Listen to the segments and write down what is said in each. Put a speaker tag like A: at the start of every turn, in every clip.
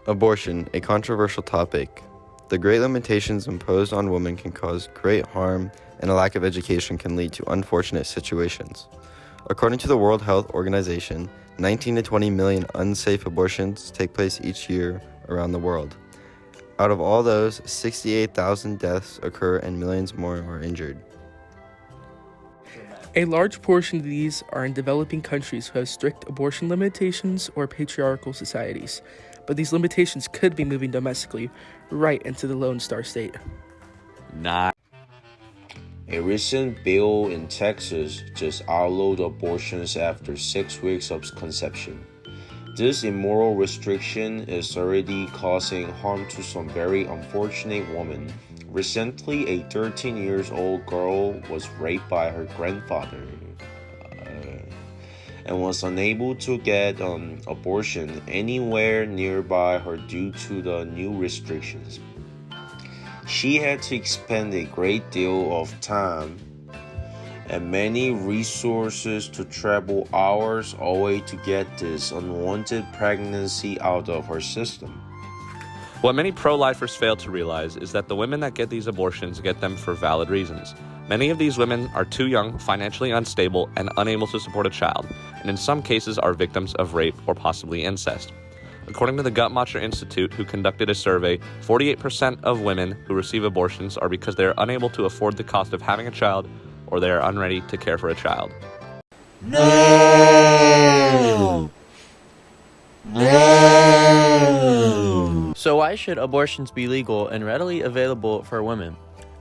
A: Abortion, a controversial topic. The great limitations imposed on women can cause great harm, and a lack of education can lead to unfortunate situations. According to the World Health Organization, 19 to 20 million unsafe abortions take place each year around the world. Out of all those, 68,000 deaths occur and millions more are injured.
B: A large portion of these are in developing countries who have strict abortion limitations or patriarchal societies, but these limitations could be moving domestically right into the Lone Star State.
C: A recent bill in Texas just outlawed abortions after 6 weeks of conception. This immoral restriction is already causing harm to some very unfortunate women. Recently, a 13-year-old girl was raped by her grandfather and was unable to get an abortion anywhere nearby her due to the new restrictions. She had to expend a great deal of time and many resources to travel hours away to get this unwanted pregnancy out of her system.
D: What many pro-lifers fail to realize is that the women that get these abortions get them for valid reasons. Many of these women are too young, financially unstable, and unable to support a child, and in some cases are victims of rape or possibly incest. According to the Guttmacher Institute, who conducted a survey, 48% of women who receive abortions are because they are unable to afford the cost of having a child or they are unready to care for a child.
E: No! No! So why should abortions be legal and readily available for women?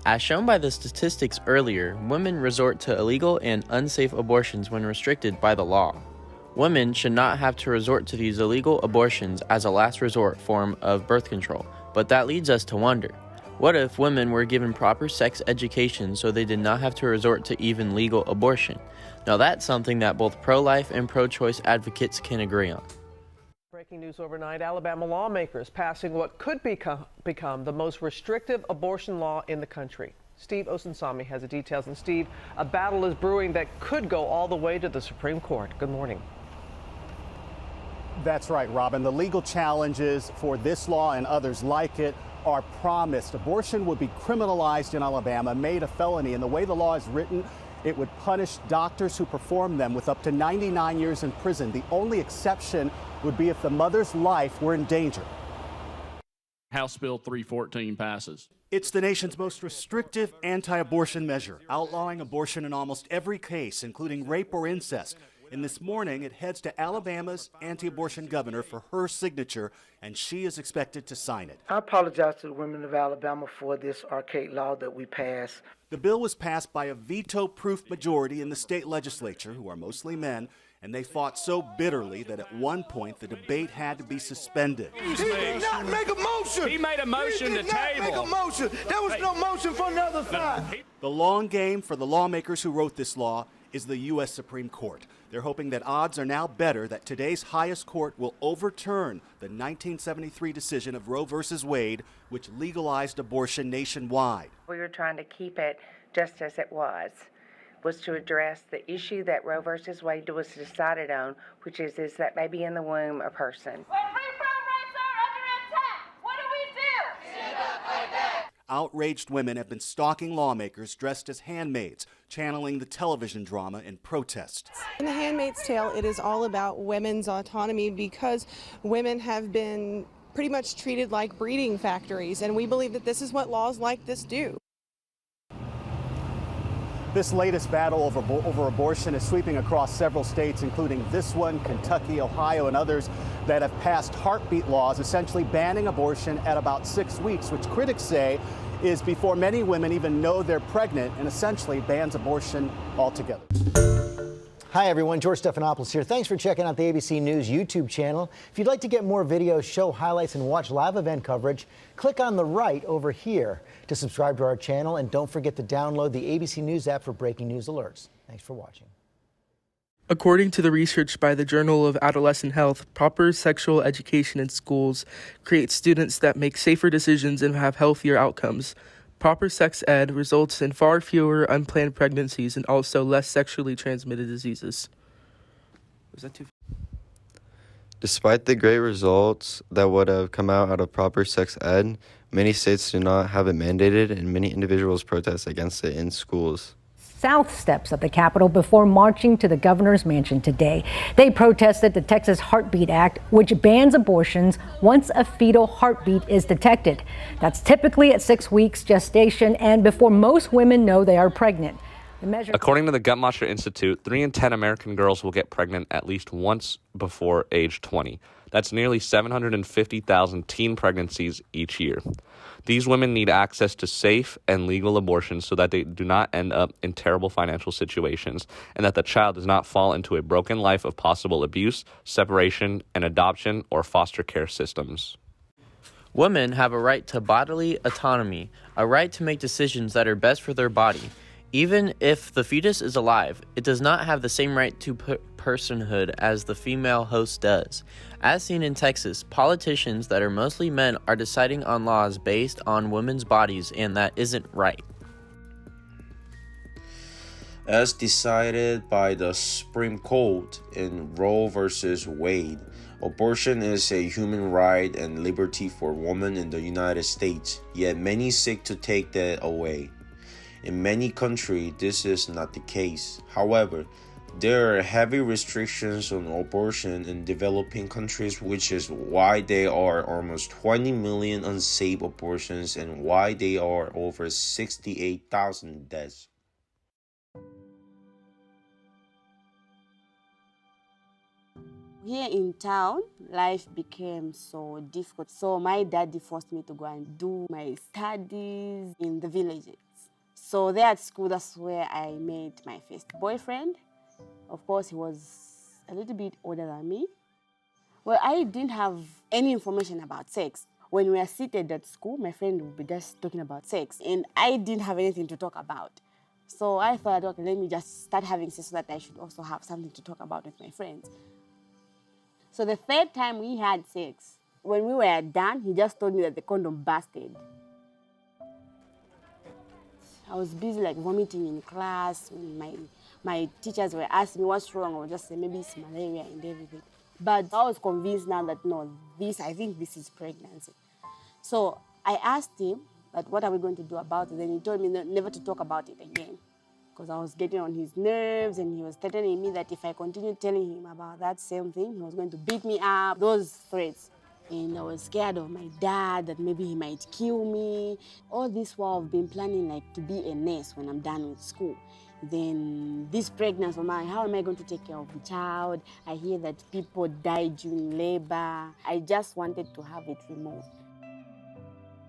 E: As shown by the statistics earlier, women resort to illegal and unsafe abortions when restricted by the law. Women should not have to resort to these illegal abortions as a last resort form of birth control, but that leads us to wonder, what if women were given proper sex education so they did not have to resort to even legal abortion? Now that's something that both pro-life and pro-choice advocates can agree on.
F: Breaking news overnight, Alabama lawmakers passing what could become the most restrictive abortion law in the country. Steve Osunsami has the details. And Steve, a battle is brewing that could go all the way to the Supreme Court. Good morning.
G: That's right, Robin. The legal challenges for this law and others like it are promised. Abortion would be criminalized in Alabama, made a felony, and the way the law is written, it would punish doctors who perform them with up to 99 years in prison. The only exception would be if the mother's life were in danger.
H: House Bill 314 passes.
G: It's the nation's most restrictive anti-abortion measure, outlawing abortion in almost every case, including rape or incest. And this morning, it heads to Alabama's anti-abortion governor for her signature, and she is expected to sign it.
I: I apologize to the women of Alabama for this archaic law that we passed.
G: The bill was passed by a veto-proof majority in the state legislature, who are mostly men, and they fought so bitterly that at one point the debate had to be suspended.
J: He did not make a motion.
H: He made a motion to table.
J: He did not make a motion. There was no motion from the other side.
G: The long game for the lawmakers who wrote this law is the U.S. Supreme Court. They're hoping that odds are now better that today's highest court will overturn the 1973 decision of Roe v. Wade, which legalized abortion nationwide.
K: We were trying to keep it just as it was to address the issue that Roe v. Wade was decided on, which is that baby in the womb a person.
L: When preborn rights are under attack, what do? Stand up, fight back.
G: Outraged women have been stalking lawmakers dressed as handmaids, channeling the television drama in protest.
M: In The Handmaid's Tale, it is all about women's autonomy because women have been pretty much treated like breeding factories, and we believe that this is what laws like this do.
G: This latest battle over abortion is sweeping across several states, including this one, Kentucky, Ohio, and others that have passed heartbeat laws essentially banning abortion at about 6 weeks, which critics say is before many women even know they're pregnant and essentially bans abortion altogether.
N: Hi everyone, George Stephanopoulos here. Thanks for checking out the ABC News YouTube channel. If you'd like to get more videos, show highlights, and watch live event coverage, click on the right over here to subscribe to our channel, and don't forget to download the ABC News app for breaking news alerts. Thanks for watching.
B: According to the research by the Journal of Adolescent Health, proper sexual education in schools creates students that make safer decisions and have healthier outcomes. Proper sex ed results in far fewer unplanned pregnancies and also less sexually transmitted diseases. Was that too?
A: Despite the great results that would have come out of proper sex ed, many states do not have it mandated, and many individuals protest against it in schools.
O: South steps at the Capitol before marching to the governor's mansion today. They protested the Texas Heartbeat Act, which bans abortions once a fetal heartbeat is detected. That's typically at 6 weeks gestation and before most women know they are pregnant. The measure.
D: According to the Guttmacher Institute, 3 in 10 American girls will get pregnant at least once before age 20. That's nearly 750,000 teen pregnancies each year. These women need access to safe and legal abortions so that they do not end up in terrible financial situations and that the child does not fall into a broken life of possible abuse, separation, and adoption or foster care systems.
E: Women have a right to bodily autonomy, a right to make decisions that are best for their body. Even if the fetus is alive, it does not have the same right to personhood as the female host does. As seen in Texas, politicians that are mostly men are deciding on laws based on women's bodies, and that isn't right.
C: As decided by the Supreme Court in Roe v. Wade, abortion is a human right and liberty for women in the United States, yet many seek to take that away. In many countries, this is not the case. However, there are heavy restrictions on abortion in developing countries, which is why there are almost 20 million unsafe abortions and why there are over 68,000 deaths.
P: Here in town, life became so difficult. So my daddy forced me to go and do my studies in the villages. So there at school, that's where I met my first boyfriend. Of course, he was a little bit older than me. Well, I didn't have any information about sex. When we are seated at school, my friend would be just talking about sex, and I didn't have anything to talk about. So I thought, okay, let me just start having sex so that I should also have something to talk about with my friends. So the third time we had sex, when we were done, he just told me that the condom busted. I was busy like vomiting in class. My teachers were asking me what's wrong. I would just say maybe it's malaria and everything. But I was convinced now that no, I think this is pregnancy. So I asked him that what are we going to do about it? Then he told me never to talk about it again, because I was getting on his nerves and he was threatening me that if I continued telling him about that same thing, he was going to beat me up, those threats. And I was scared of my dad, that maybe he might kill me. All this while I've been planning like to be a nurse when I'm done with school. Then this pregnancy of mine, how am I going to take care of the child? I hear that people die during labor. I just wanted to have it removed.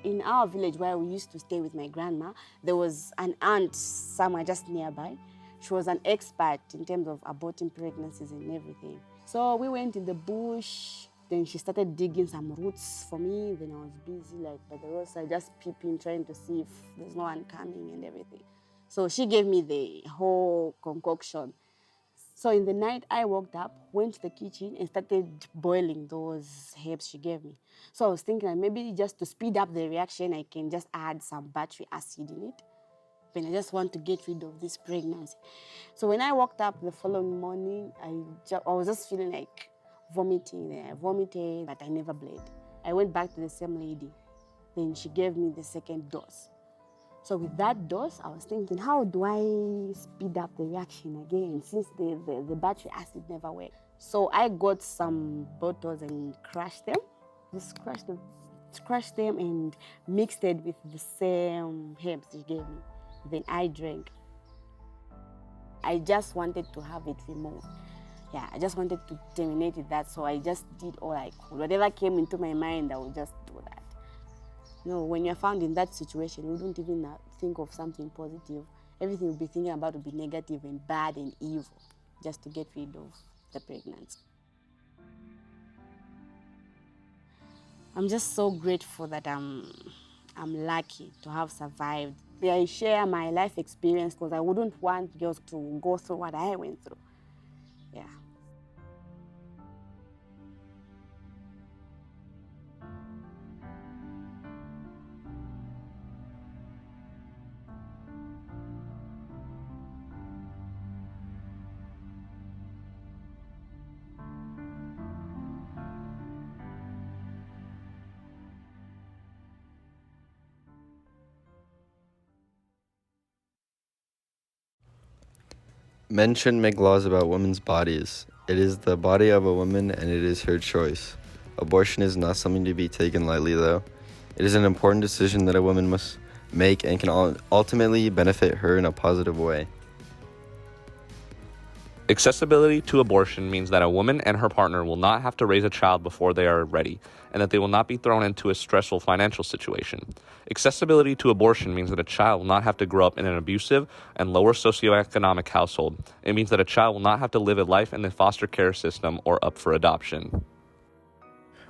P: In our village where we used to stay with my grandma, there was an aunt somewhere just nearby. She was an expert in terms of aborting pregnancies and everything. So we went in the bush. Then she started digging some roots for me. Then I was busy like by the roadside, just peeping, trying to see if there's no one coming and everything. So she gave me the whole concoction. So in the night, I woke up, went to the kitchen and started boiling those herbs she gave me. So I was thinking that maybe just to speed up the reaction, I can just add some battery acid in it. Then I just want to get rid of this pregnancy. So when I woke up the following morning, I was just feeling like vomiting. I vomited, but I never bled. I went back to the same lady. Then she gave me the second dose. So with that dose, I was thinking, how do I speed up the reaction again since the battery acid never worked? So I got some bottles and crushed them. Just crushed them and mixed it with the same herbs she gave me. Then I drank. I just wanted to have it removed. Yeah, I just wanted to terminate that, so I just did all I could. Whatever came into my mind, I would just do that. No, when you're found in that situation, you don't even think of something positive. Everything you'll be thinking about will be negative and bad and evil, just to get rid of the pregnancy. I'm just so grateful that I'm lucky to have survived. I share my life experience because I wouldn't want girls to go through what I went through.
A: Men shouldn't make laws about women's bodies. It is the body of a woman and it is her choice. Abortion is not something to be taken lightly, though. It is an important decision that a woman must make and can ultimately benefit her in a positive way.
D: Accessibility to abortion means that a woman and her partner will not have to raise a child before they are ready, and that they will not be thrown into a stressful financial situation. Accessibility to abortion means that a child will not have to grow up in an abusive and lower socioeconomic household. It means that a child will not have to live a life in the foster care system or up for adoption.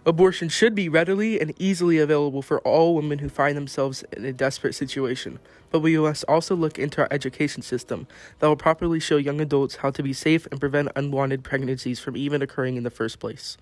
B: Abortion should be readily and easily available for all women who find themselves in a desperate situation, but we must also look into our education system that will properly show young adults how to be safe and prevent unwanted pregnancies from even occurring in the first place.